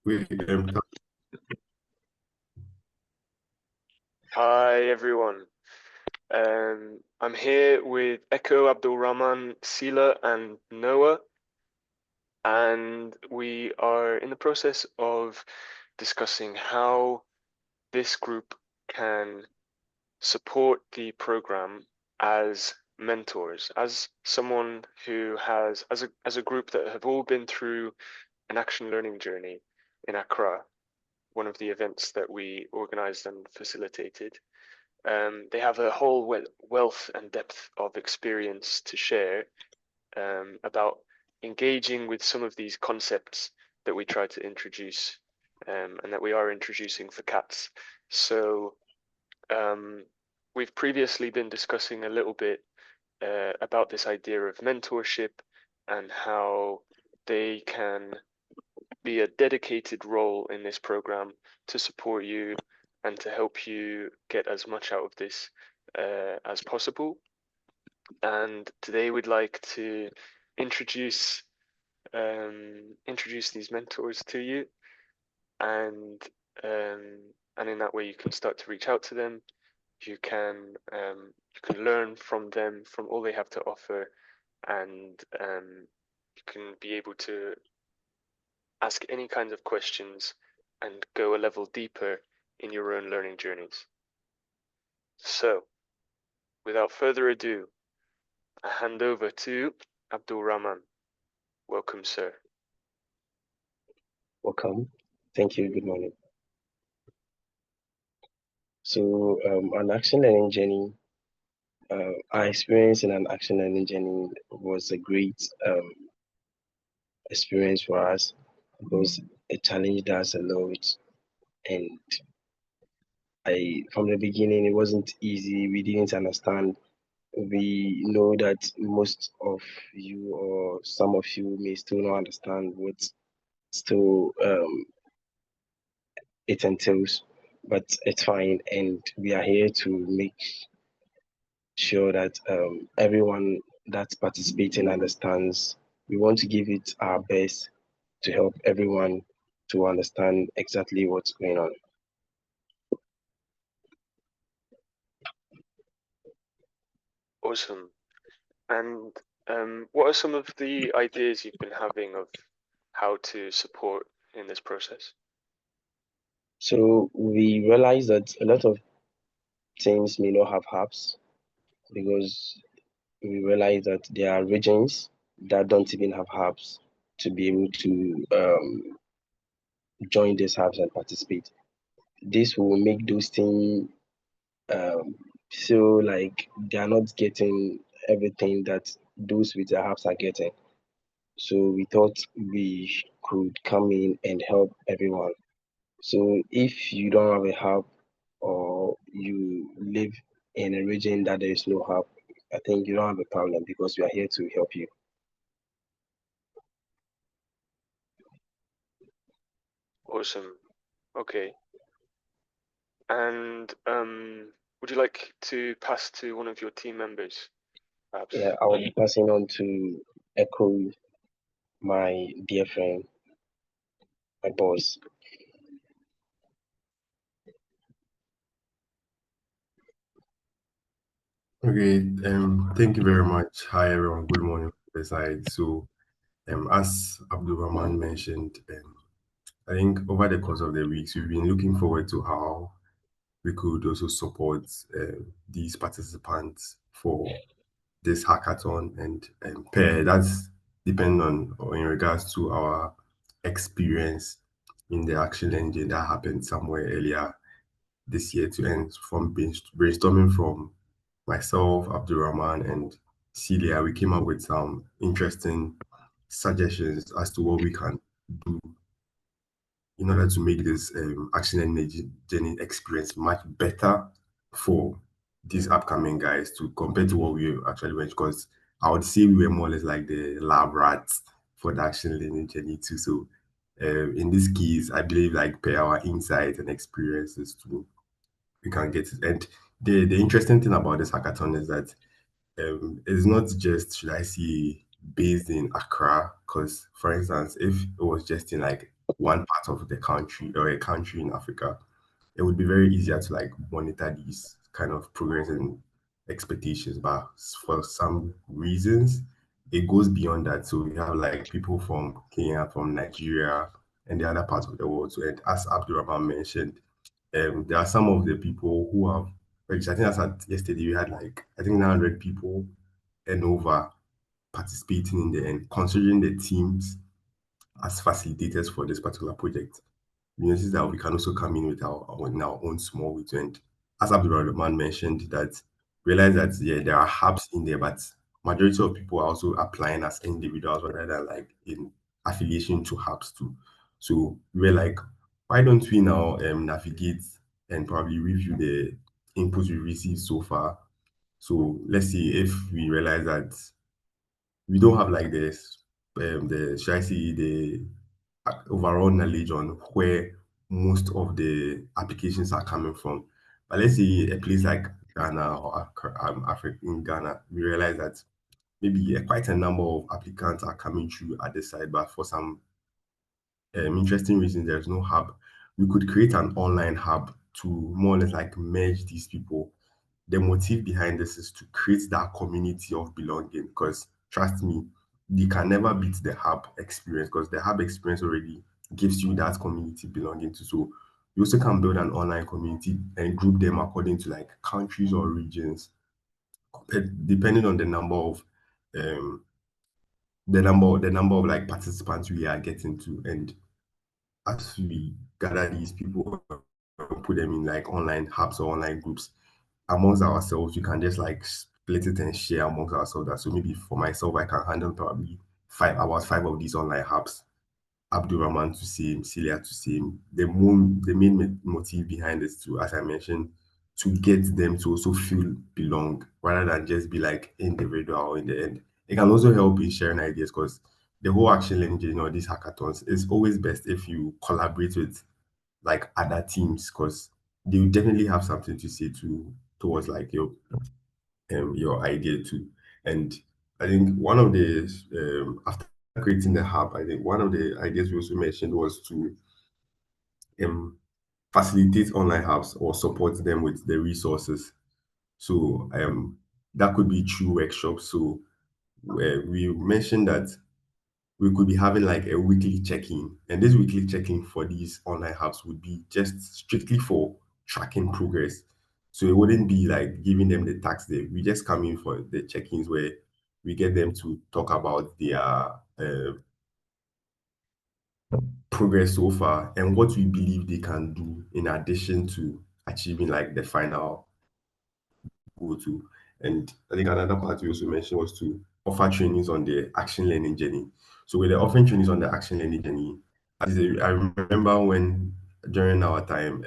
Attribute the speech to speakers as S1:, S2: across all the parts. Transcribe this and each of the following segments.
S1: We,
S2: Hi everyone. I'm here with Echo, Abdul Rahman, Sila, and Noah, and we are in the process of discussing how this group can support the program as mentors, as someone who has, as a group that have all been through an action learning journey in Accra, one of the events that we organized and facilitated. They have a whole wealth and depth of experience to share about engaging with some of these concepts that we try to introduce and that we are introducing for cats. So um, we've previously been discussing a little bit about this idea of mentorship and how they can be a dedicated role in this program to support you and to help you get as much out of this as possible. And today we'd like to introduce introduce these mentors to you, and and in that way you can start to reach out to them. You can learn from them, from all they have to offer, and you can be able to ask any kinds of questions and go a level deeper in your own learning journeys. So, without further ado, I hand over to Abdul Rahman. Welcome, sir.
S3: Welcome. Thank you. Good morning. So, an action learning journey, our experience in an action learning journey was a great experience for us because it challenged us a lot. And from the beginning, it wasn't easy. We didn't understand. We know that most of you or some of you may still not understand what still it entails, but it's fine. And we are here to make sure that everyone that's participating understands. We want to give it our best to help everyone to understand exactly what's going on.
S2: Awesome. And what are some of the ideas you've been having of how to support in this process?
S3: So we realize that a lot of teams may not have hubs because we realize that there are regions that don't even have hubs to be able to join these hubs and participate. This will make those teams feel like they are not getting everything that those with their hubs are getting. So we thought we could come in and help everyone. So if you don't have a hub or you live in a region that there is no hub, I think you don't have a problem because we are here to help you.
S2: Awesome. Okay. And would you like to pass to one of your team members, perhaps?
S3: Yeah, I will be passing on to Echo, my dear friend, my boss.
S1: okay, thank you very much. Hi, everyone. Good morning from the side. So, as Abdul Rahman mentioned, I think over the course of the weeks, we've been looking forward to how we could also support these participants for this hackathon and pair. That's depending on or in regards to our experience in the action engine that happened somewhere earlier this year to end from brainstorming from myself, Abdurrahman, and Celia. We came up with some interesting suggestions as to what we can do in order to make this action energy journey experience much better for these upcoming guys to compare to what we actually went, because I would say we were more or less like the lab rats for the action learning journey too. So in this case, I believe like per our insights and experiences too, we can get it. And the interesting thing about this hackathon is that it's not just, should I say, based in Accra, because for instance, if it was just in like one part of the country or a country in Africa, it would be very easier to like monitor these kind of progress and expectations. But for some reasons, it goes beyond that. So we have like people from Kenya, from Nigeria, and the other parts of the world. So, and as Abdurrahman mentioned, there are some of the people who have, which I think as at yesterday, we had like, I think 900 people and over participating in the end, considering the teams as facilitators for this particular project. We noticed that we can also come in with our own small ways. And as Abdulrahman mentioned, that realize that yeah, there are hubs in there, but majority of people are also applying as individuals rather than like in affiliation to hubs too. So we're like, why don't we now navigate and probably review the inputs we received so far? So let's see if we realize that we don't have like this the should I say the overall knowledge on where most of the applications are coming from. But let's say a place like Ghana or Africa in Ghana, we realize that maybe quite a number of applicants are coming through at the side, but for some interesting reasons, there's no hub. We could create an online hub to more or less like merge these people. The motive behind this is to create that community of belonging because trust me, they can never beat the hub experience because the hub experience already gives you that community belonging to. So you also can build an online community and group them according to like countries or regions, depending on um the number of like participants we are getting to. And as we gather these people and put them in like online hubs or online groups amongst ourselves, we can just like split it and share amongst ourselves. That so maybe for myself, I can handle probably 5 hours, 5 of these online hubs. Abdurrahman to same, Celia to same. The main motive behind this too, as I mentioned, to get them to also feel belong rather than just be like individual in the end. It can also help in sharing ideas because the whole action engine or these hackathons is always best if you collaborate with like other teams because they will definitely have something to say to towards like your idea too. And I think one of the after creating the hub, I think one of the ideas we also mentioned was to um, facilitate online hubs or support them with the resources. So that could be through workshops. So we mentioned that we could be having like a weekly check-in, and this weekly check-in for these online hubs would be just strictly for tracking progress. So it wouldn't be like giving them the tax day. We just come in for the check-ins where we get them to talk about their progress so far and what we believe they can do in addition to achieving like the final goal too. And I think another part we also mentioned was to offer trainings on the action learning journey. So with the offering trainings on the action learning journey, I remember when during our time,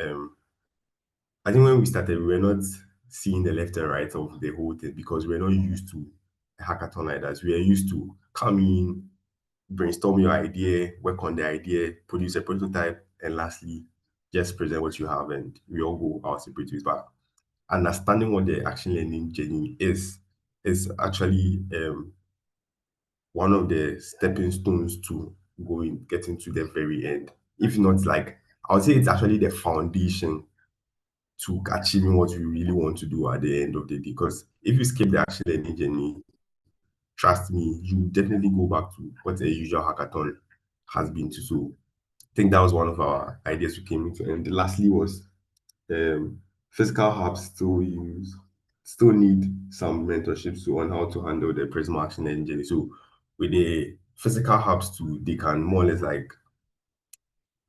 S1: I think when we started, we were not seeing the left and right of the whole thing because we're not used to a hackathon like that. We are used to come in, brainstorm your idea, work on the idea, produce a prototype, and lastly, just present what you have and we all go our separate ways. But understanding what the action learning journey is actually one of the stepping stones to going getting to the very end. If not like I would say it's actually the foundation to achieving what you really want to do at the end of the day. Because if you skip the action learning journey, trust me, you definitely go back to what a usual hackathon has been to. So I think that was one of our ideas we came into. And lastly was um, physical hubs still need some mentorships to on how to handle the Prisma action engine. So with the physical hubs too, they can more or less like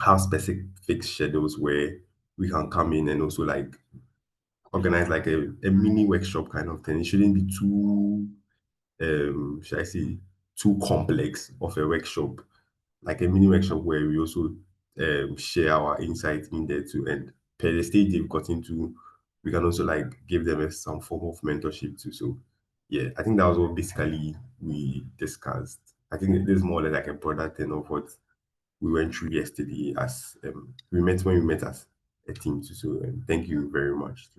S1: have specific schedules where we can come in and also like organize like a mini workshop kind of thing. It shouldn't be too should I say too complex of a workshop, like a mini workshop where we also share our insights in there too. And per the stage they've got into, we can also like give them some form of mentorship too. So yeah, I think that was what basically we discussed. I think this is more or less like a broader thing of what we went through yesterday as we met as a team too. So thank you very much.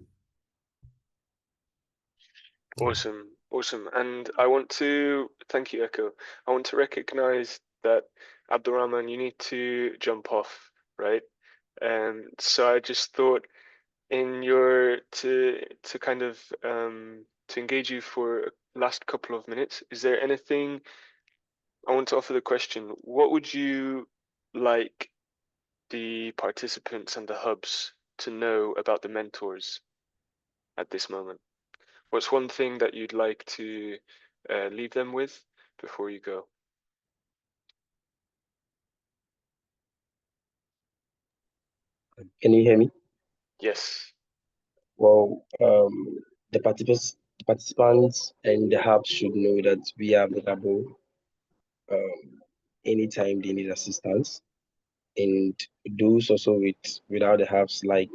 S2: Awesome, awesome. And I want to thank you, Echo. I want to recognize that Abdurrahman, you need to jump off, right? So I just thought in your to kind of to engage you for a last couple of minutes, is there anything I want to offer the question, what would you like the participants and the hubs to know about the mentors at this moment? What's one thing that you'd like to leave them with before you go?
S3: Can you hear me?
S2: Yes.
S3: Well, the participants and the hub should know that we are available anytime they need assistance. And those also without the hubs, like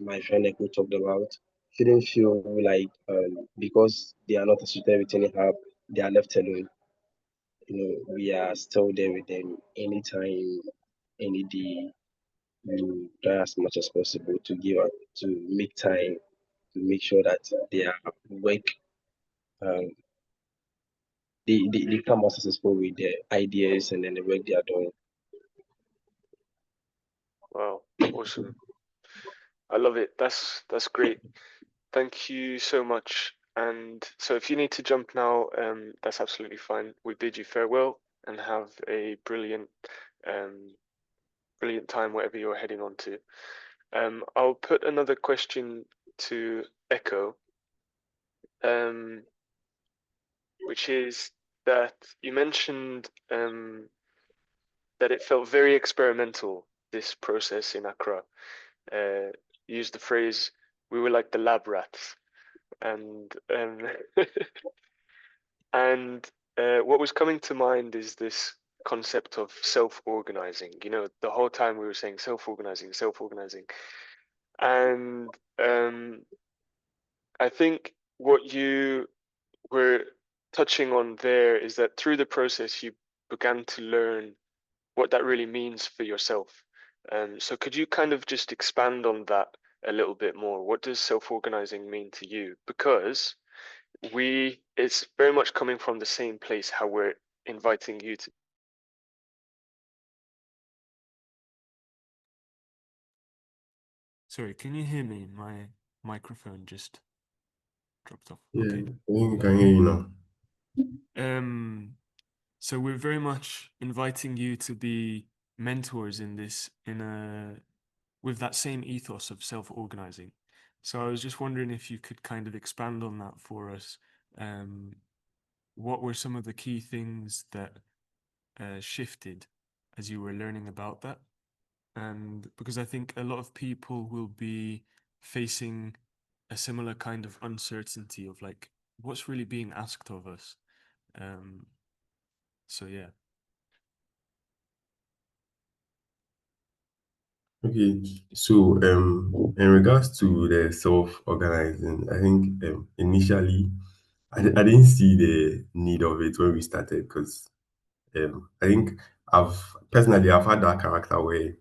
S3: my friend Eko talked about, shouldn't feel like because they are not associated with any hub, they are left alone. We are still there with them anytime, any day. We try as much as possible to give up, to make time, to make sure that their work, um, they come out successful with their ideas and then the work they are doing.
S2: Wow. Awesome. I love it. That's great. Thank you so much. And so if you need to jump now, that's absolutely fine. We bid you farewell and have a um, brilliant time wherever you're heading on to. I'll put another question to Echo, which is that you mentioned that it felt very experimental, this process in Accra. You used the phrase, we were like the lab rats. And and what was coming to mind is this concept of self-organizing. The whole time we were saying self-organizing, self-organizing. And I think what you were touching on there is that through the process, you began to learn what that really means for yourself. So could you kind of just expand on that a little bit more? What does self-organizing mean to you? Because it's very much coming from the same place how we're inviting you to.
S4: Sorry, can you hear me? My microphone just dropped off.
S1: Yeah,
S4: Okay.
S1: I think I can hear you now.
S4: So we're very much inviting you to be mentors in this, with that same ethos of self-organizing. So I was just wondering if you could kind of expand on that for us. What were some of the key things that shifted as you were learning about that? And because I think a lot of people will be facing a similar kind of uncertainty of like, what's really being asked of us? Um, so yeah.
S1: Okay, so in regards to the self-organizing, I think initially I didn't see the need of it when we started because I think I've had that character where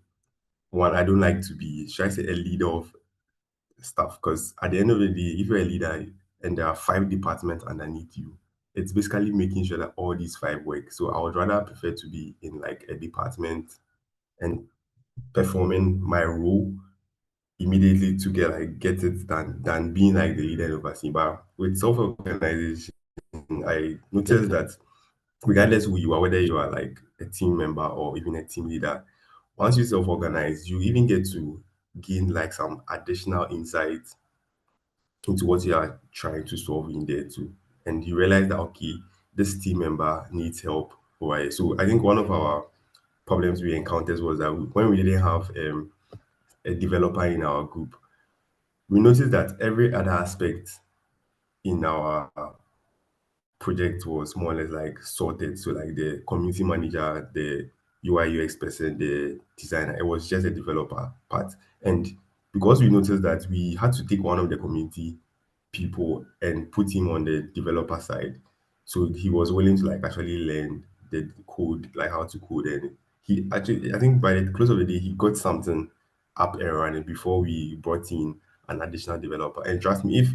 S1: one, I don't like to be, should I say, a leader of stuff, because at the end of the day, if you're a leader and there are five departments underneath you, it's basically making sure that all these five work. So I would rather prefer to be in like a department and performing my role immediately to get it done than being like the leader and overseeing. But with self-organization, I noticed that regardless who you are, whether you are like a team member or even a team leader, once you self-organize, you even get to gain like some additional insight into what you are trying to solve in there too. And you realize that okay, this team member needs help. Right. So I think one of our problems we encountered was that when we didn't have a developer in our group, we noticed that every other aspect in our project was more or less like sorted. So like the community manager, the UI UX person, the designer, it was just a developer part. And because we noticed that we had to take one of the community people and put him on the developer side. So he was willing to like actually learn the code, like how to code. And he actually, I think by the close of the day, he got something up and running before we brought in an additional developer. And trust me, if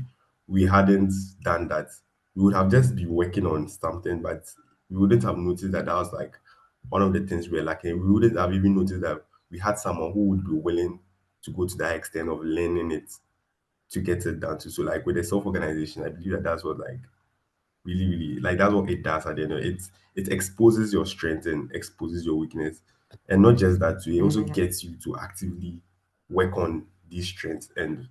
S1: we hadn't done that, we would have just been working on something, but we wouldn't have noticed that that was like one of the things we're lacking. We wouldn't have even noticed that we had someone who would be willing to go to that extent of learning it to get it done to. So like with the self-organization, I believe that that's what like really, really like that's what it does at the end of it. It exposes your strength and exposes your weakness. And not just that too, it also gets you to actively work on these strengths and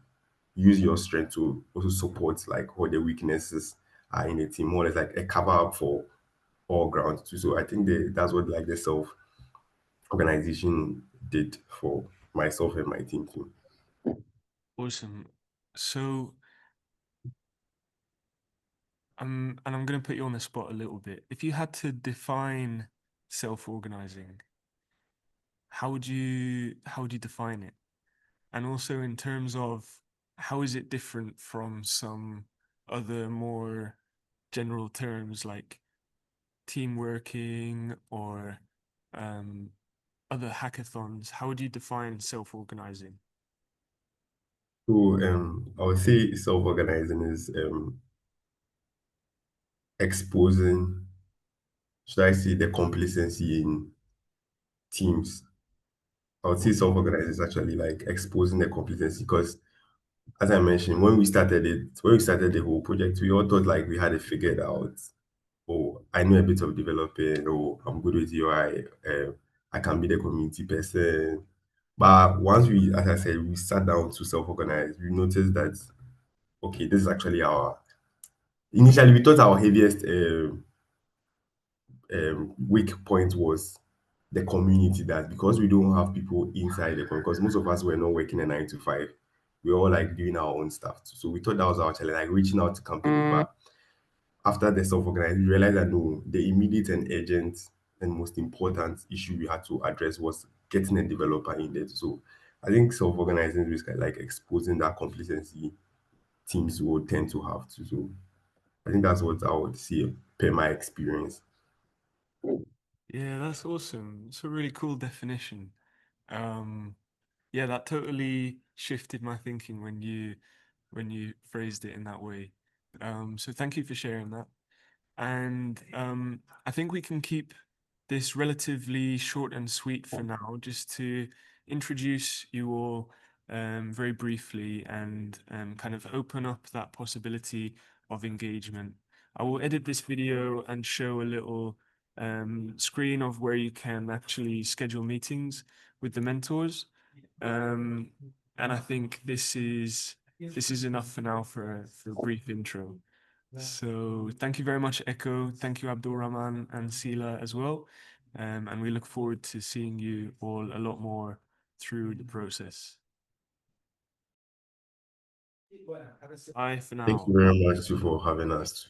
S1: use your strength to also support like what the weaknesses are in the team, more or less like a cover up for all grounds too. So I think that's what like the self organization did for myself and my team too.
S4: Awesome. So, and I'm going to put you on the spot a little bit. If you had to define self-organizing, how would you define it? And also in terms of how is it different from some other more general terms like team working or um, other hackathons? How would you define self-organizing?
S1: So I would say self-organizing is exposing, should I say, the complacency in teams. I would say self-organizing is actually like exposing the complacency because, as I mentioned, when we started the whole project, we all thought like we had it figured out. Oh, I know a bit of developing. Oh, I'm good with UI. I can be the community person. But once we, as I said, we sat down to self-organize, we noticed that okay, this is actually our. Initially, we thought our heaviest weak point was the community, that because we don't have people inside the community, because most of us were not working a 9 to 5, we were all like doing our own stuff too. So we thought that was our challenge, like reaching out to companies. But after the self-organized, we realized that no, the immediate and urgent and most important issue we had to address was getting a developer in there. So I think self-organizing is kind of like exposing that complacency teams will tend to have to. So I think that's what I would see per my experience.
S4: Yeah, that's awesome. It's a really cool definition. Um, yeah, that totally shifted my thinking when you phrased it in that way. So thank you for sharing that. And I think we can keep this relatively short and sweet for now, just to introduce you all very briefly and kind of open up that possibility of engagement. I will edit this video and show a little screen of where you can actually schedule meetings with the mentors. Um, and I think this is enough for now for a brief intro. So thank you very much, Echo. Thank you, Abdul Rahman and Sila as well. And we look forward to seeing you all a lot more through the process. Bye for
S1: Thank
S4: now.
S1: you very much too for having us.